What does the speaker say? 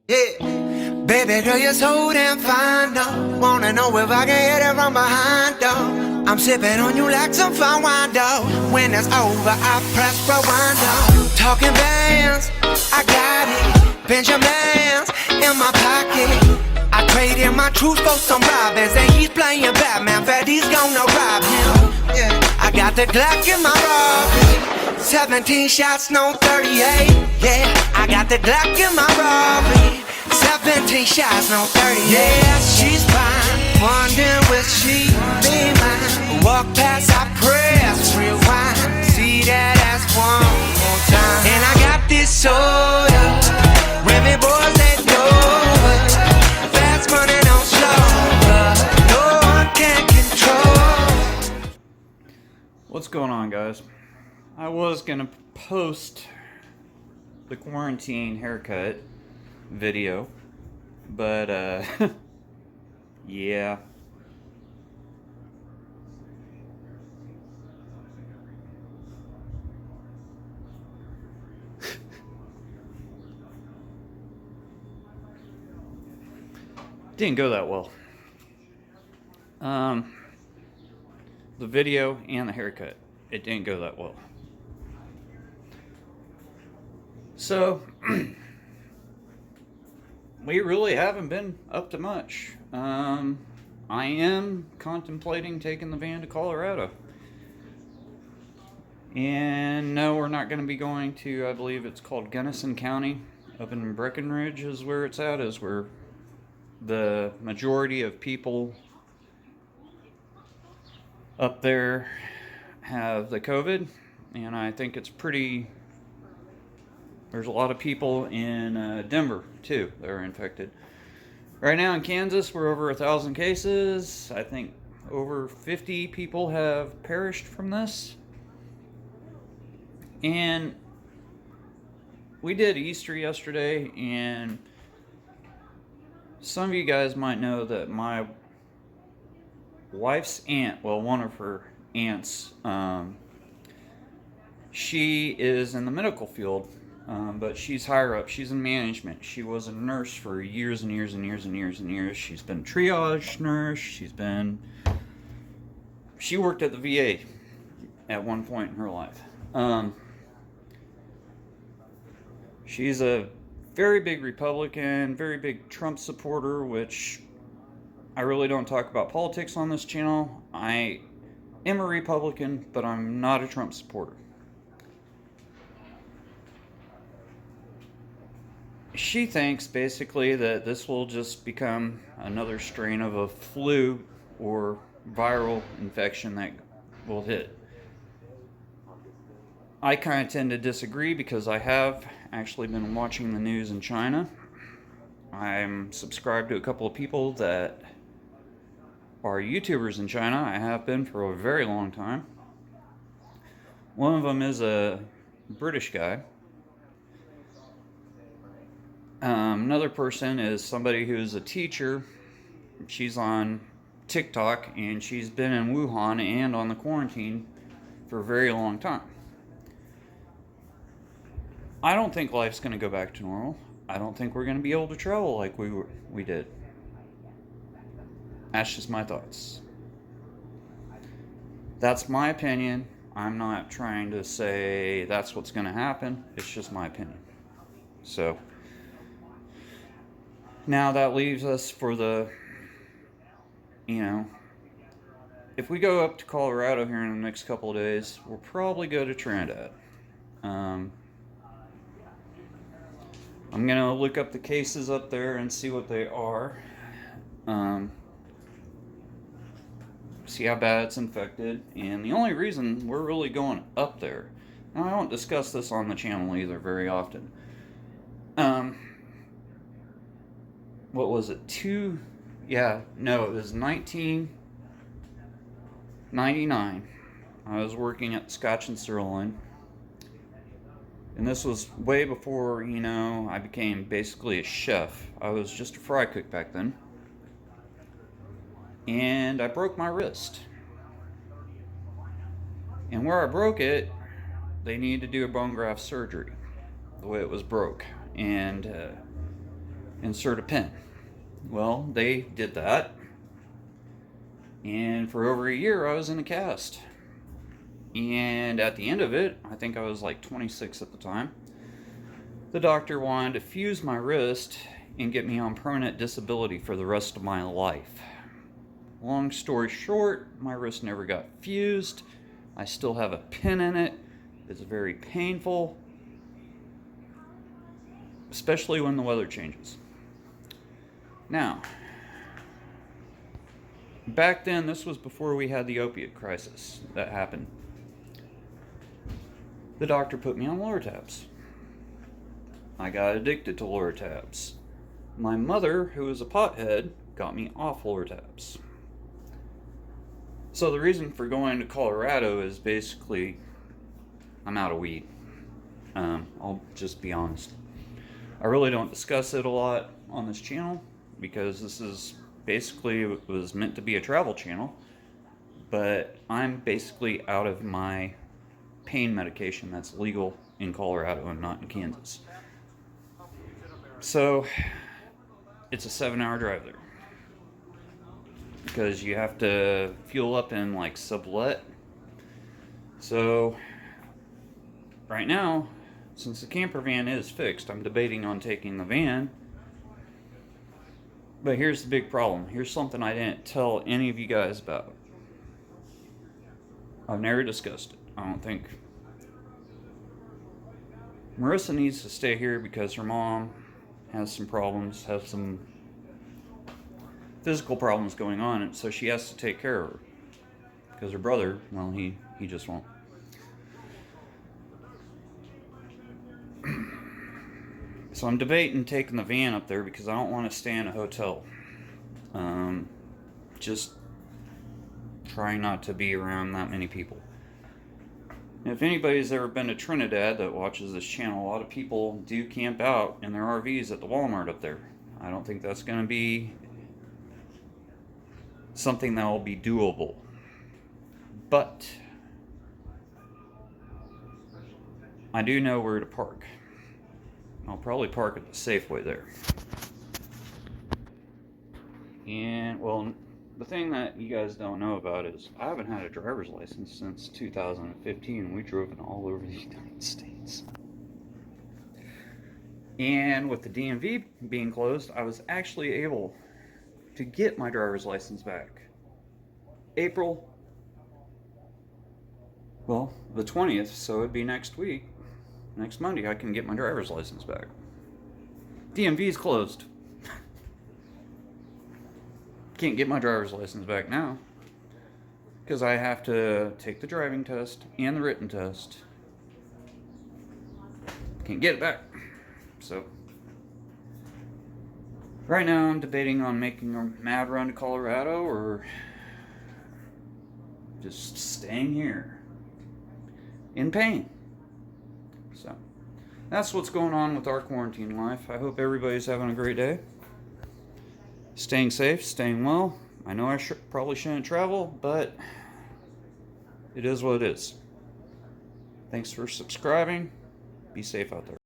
Yeah, baby girl, you're so damn fine, though. Wanna know if I can hit it from behind, though. I'm sipping on you like some fine wine, though. When it's over, I press rewind, though. Talking bands, I got it. Benjamins in my pocket. I traded my truth for some robins, and he's playing Batman. Freddy's gonna rob him. Yeah, I got the Glock in my robbery. 17 shots, no 38. Yeah, I got the Glock in my robbery. 17 shots, no 38. Yeah, she's fine. Wondering will she be mine? Walk past, I press rewind. See that ass one more time. And I got this soda. Women, boys, they know it. Fast money, don't slow. No one can control. What's going on, guys? I was gonna post the quarantine haircut video, but yeah. Didn't go that well. The video and the haircut, it didn't go that well. So, we really haven't been up to much. I am contemplating taking the van to Colorado. And no, we're not going to be going to, I believe it's called Gunnison County, up in Breckenridge is where it's at, is where the majority of people up there have the COVID. And I think it's pretty... There's a lot of people in Denver, too, that are infected. Right now in Kansas, we're over 1,000 cases. I think over 50 people have perished from this. And we did Easter yesterday, and some of you guys might know that my wife's aunt, well, one of her aunts, she is in the medical field. But she's higher up. She's in management. She was a nurse for years and years and years and years and years. She's been triage nurse. She worked at the VA at one point in her life. She's a very big Republican, very big Trump supporter, which I really don't talk about politics on this channel. I am a Republican, but I'm not a Trump supporter. She thinks basically that this will just become another strain of a flu or viral infection that will hit. I kind of tend to disagree because I have actually been watching the news in China. I'm subscribed to a couple of people that are YouTubers in China. I have been for a very long time. One of them is a British guy. Another person is somebody who's a teacher. She's on TikTok, and she's been in Wuhan and on the quarantine for a very long time. I don't think life's going to go back to normal. I don't think we're going to be able to travel like we did. That's just my thoughts. That's my opinion. I'm not trying to say that's what's going to happen. It's just my opinion. So... now that leaves us for the, if we go up to Colorado here in the next couple of days, we'll probably go to Trinidad. I'm going to look up the cases up there and see what they are. See how bad it's infected. And the only reason we're really going up there, now I don't discuss this on the channel either very often. What was it? It was 1999. I was working at Scotch and Sirloin. And this was way before, I became basically a chef. I was just a fry cook back then. And I broke my wrist. And where I broke it, they needed to do a bone graft surgery, the way it was broke. And insert a pin. Well, they did that. And for over a year, I was in a cast. And at the end of it, I think I was like 26 at the time, the doctor wanted to fuse my wrist and get me on permanent disability for the rest of my life. Long story short, my wrist never got fused. I still have a pin in it. It's very painful, especially when the weather changes. Now, back then, this was before we had the opiate crisis that happened. The doctor put me on Lortabs. I got addicted to Lortabs. My mother, who was a pothead, got me off Lortabs. So the reason for going to Colorado is basically I'm out of weed. I'll just be honest. I really don't discuss it a lot on this channel because this is basically, it was meant to be a travel channel, but I'm basically out of my pain medication that's legal in Colorado and not in Kansas. So it's a 7-hour drive there because you have to fuel up in like Sublet. So right now, since the camper van is fixed, I'm debating on taking the van. But here's the big problem. Here's something I didn't tell any of you guys about. I've never discussed it. I don't think. Marissa needs to stay here because her mom has some problems, has some physical problems going on, and so she has to take care of her. Because her brother, well, he just won't. So I'm debating taking the van up there because I don't want to stay in a hotel. Just trying not to be around that many people. If anybody's ever been to Trinidad that watches this channel, a lot of people do camp out in their RVs at the Walmart up there. I don't think that's going to be something that will be doable. But I do know where to park. I'll probably park at the Safeway there. And, well, the thing that you guys don't know about is I haven't had a driver's license since 2015. We drove in all over the United States. And with the DMV being closed, I was actually able to get my driver's license back. April, well, the 20th, so it'd be next week. Next Monday, I can get my driver's license back. DMV's closed. Can't get my driver's license back now because I have to take the driving test and the written test. Can't get it back. So right now I'm debating on making a mad run to Colorado or just staying here in pain. So that's what's going on with our quarantine life. I hope everybody's having a great day. Staying safe, staying well. I know I probably shouldn't travel, but it is what it is. Thanks for subscribing. Be safe out there.